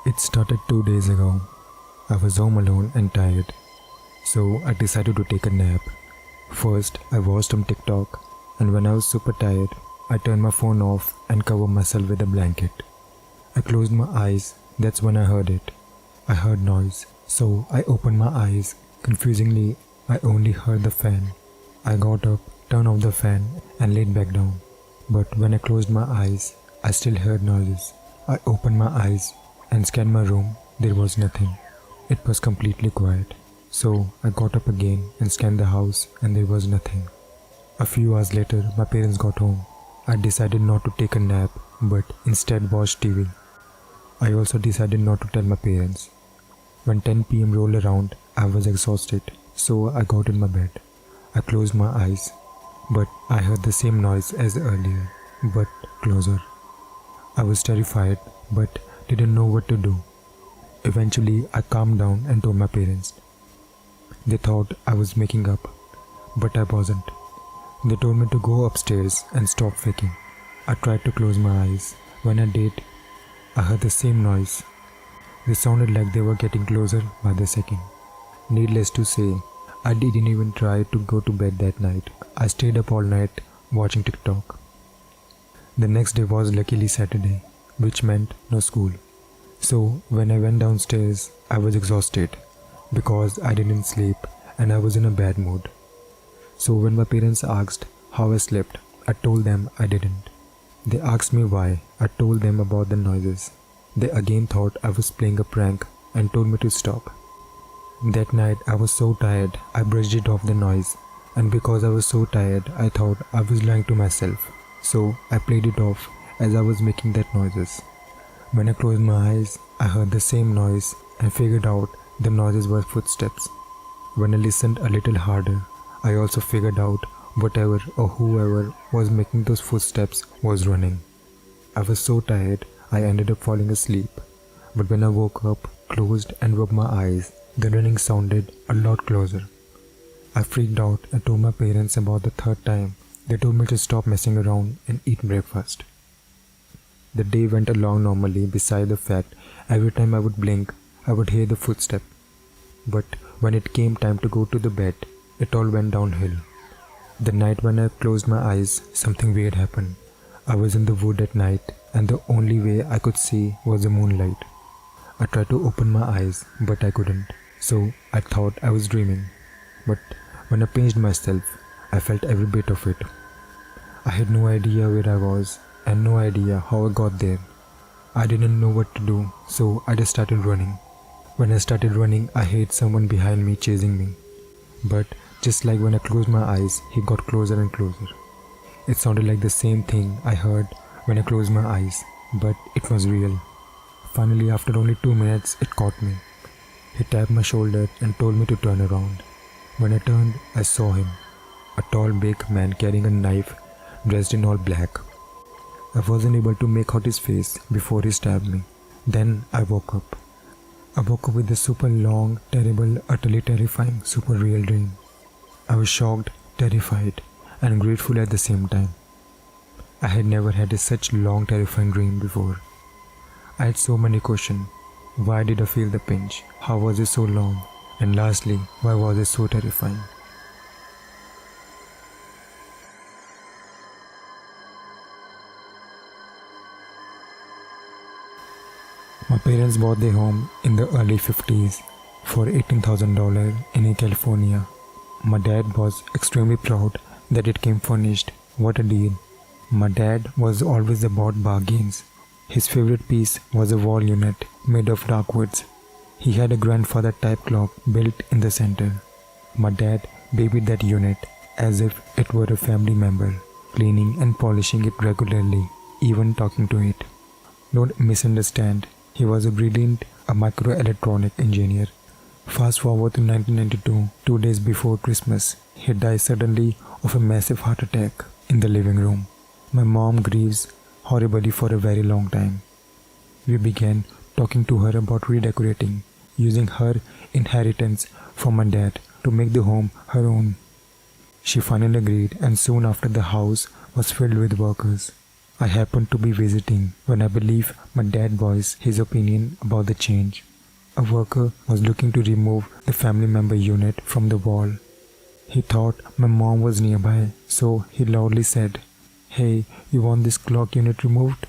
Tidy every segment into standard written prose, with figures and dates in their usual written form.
It started 2 days ago. I was home alone and tired, so I decided to take a nap. First, I watched some TikTok, and when I was super tired, I turned my phone off and covered myself with a blanket. I closed my eyes, that's when I heard it. I heard noise, so I opened my eyes. Confusingly, I only heard the fan. I got up, turned off the fan, and laid back down. But when I closed my eyes, I still heard noises. I opened my eyes and scanned my room. There was nothing. It was completely quiet. So I got up again and scanned the house, and there was nothing. A few hours later, my parents got home. I decided not to take a nap, but instead watch TV. I also decided not to tell my parents. When 10 p.m. rolled around, I was exhausted, so I got in my bed. I closed my eyes, but I heard the same noise as earlier, but closer. I was terrified, but didn't know what to do. Eventually, I calmed down and told my parents. They thought I was making up, but I wasn't. They told me to go upstairs and stop faking. I tried to close my eyes. When I did, I heard the same noise. They sounded like they were getting closer by the second. Needless to say, I didn't even try to go to bed that night. I stayed up all night watching TikTok. The next day was luckily Saturday, which meant no school. So when I went downstairs, I was exhausted because I didn't sleep and I was in a bad mood. So when my parents asked how I slept, I told them I didn't. They asked me why. I told them about the noises. They again thought I was playing a prank and told me to stop. That night I was so tired, I brushed it off the noise, and because I was so tired, I thought I was lying to myself. So I played it off as I was making that noises. When I closed my eyes, I heard the same noise and figured out the noises were footsteps. When I listened a little harder, I also figured out whatever or whoever was making those footsteps was running. I was so tired, I ended up falling asleep. But when I woke up, closed and rubbed my eyes, the running sounded a lot closer. I freaked out and told my parents about the third time. They told me to stop messing around and eat breakfast. The day went along normally beside the fact every time I would blink, I would hear the footstep. But when it came time to go to the bed, it all went downhill. The night when I closed my eyes, something weird happened. I was in the wood at night and the only way I could see was the moonlight. I tried to open my eyes, but I couldn't. So I thought I was dreaming. But when I pinched myself, I felt every bit of it. I had no idea where I was and no idea how I got there. I didn't know what to do, so I just started running. When I started running, I heard someone behind me chasing me. But just like when I closed my eyes, he got closer and closer. It sounded like the same thing I heard when I closed my eyes, but it was real. Finally, after only 2 minutes, it caught me. He tapped my shoulder and told me to turn around. When I turned, I saw him, a tall, big man carrying a knife, dressed in all black. I wasn't able to make out his face before he stabbed me. Then I woke up. I woke up with a super long, terrible, utterly terrifying, super real dream. I was shocked, terrified, and grateful at the same time. I had never had such long, terrifying dream before. I had so many questions. Why did I feel the pinch? How was it so long? And lastly, why was it so terrifying? My parents bought their home in the early 50s for $18,000 in California. My dad was extremely proud that it came furnished. What a deal. My dad was always about bargains. His favorite piece was a wall unit made of dark woods. He had a grandfather type clock built in the center. My dad babied that unit as if it were a family member, cleaning and polishing it regularly, even talking to it. Don't misunderstand, he was a brilliant microelectronic engineer. Fast forward to 1992, 2 days before Christmas, he died suddenly of a massive heart attack in the living room. My mom grieves horribly for a very long time. We began talking to her about redecorating, using her inheritance from my dad to make the home her own. She finally agreed, and soon after the house was filled with workers. I happened to be visiting when I believe my dad voiced his opinion about the change. A worker was looking to remove the family member unit from the wall. He thought my mom was nearby, so he loudly said, "Hey, you want this clock unit removed?"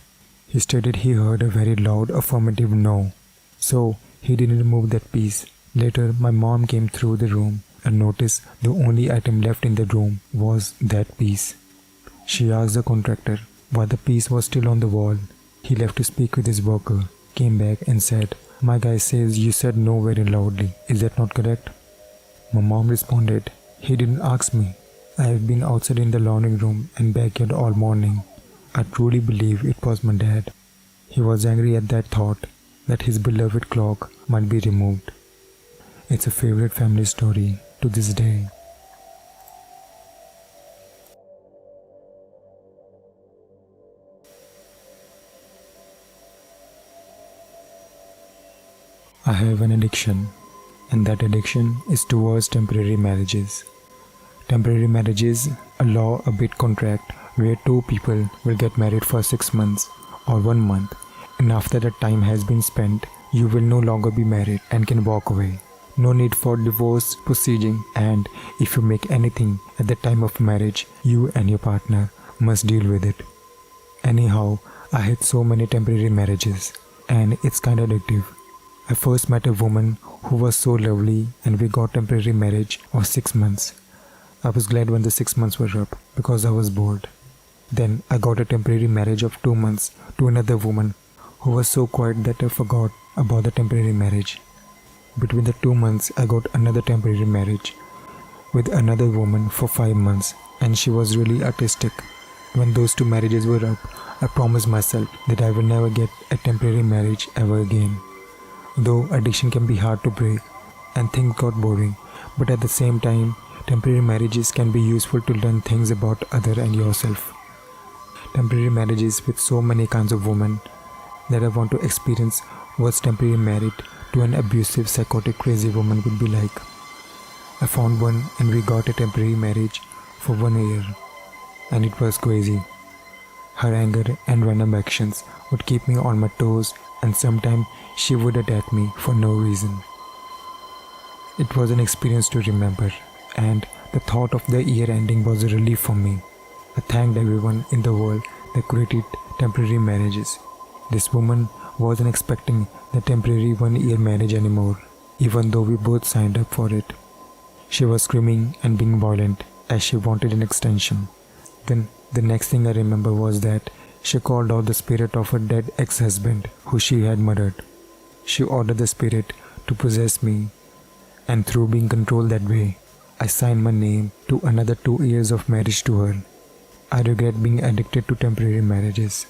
He stated he heard a very loud affirmative no, so he didn't remove that piece. Later, my mom came through the room and noticed the only item left in the room was that piece. She asked the contractor why the piece was still on the wall. He left to speak with his worker, came back and said, "My guy says you said no very loudly. Is that not correct?" My mom responded, "He didn't ask me. I have been outside in the laundry room and backyard all morning." I truly believe it was my dad. He was angry at that thought that his beloved clock might be removed. It's a favorite family story to this day. I have an addiction, and that addiction is towards temporary marriages. Temporary marriage is a law-abiding contract where two people will get married for 6 months or 1 month, and after that time has been spent, you will no longer be married and can walk away. No need for divorce proceeding, and if you make anything at the time of marriage, you and your partner must deal with it. Anyhow, I had so many temporary marriages, and it's kind of addictive. I first met a woman who was so lovely, and we got temporary marriage of 6 months. I was glad when the 6 months were up because I was bored. Then I got a temporary marriage of 2 months to another woman who was so quiet that I forgot about the temporary marriage. Between the 2 months, I got another temporary marriage with another woman for 5 months, and she was really artistic. When those 2 marriages were up, I promised myself that I will never get a temporary marriage ever again. Though addiction can be hard to break and things got boring, but at the same time, temporary marriages can be useful to learn things about other and yourself. Temporary marriages with so many kinds of women that I want to experience what temporary married to an abusive, psychotic, crazy woman would be like. I found one and we got a temporary marriage for 1 year, and it was crazy. Her anger and random actions would keep me on my toes, and sometimes she would attack me for no reason. It was an experience to remember, and the thought of the year ending was a relief for me. I thanked everyone in the world that created temporary marriages. This woman wasn't expecting the temporary 1-year marriage anymore, even though we both signed up for it. She was screaming and being violent as she wanted an extension. Then the next thing I remember was that she called out the spirit of her dead ex-husband who she had murdered. She ordered the spirit to possess me, and through being controlled that way, I signed my name to another 2 years of marriage to her. I regret being addicted to temporary marriages.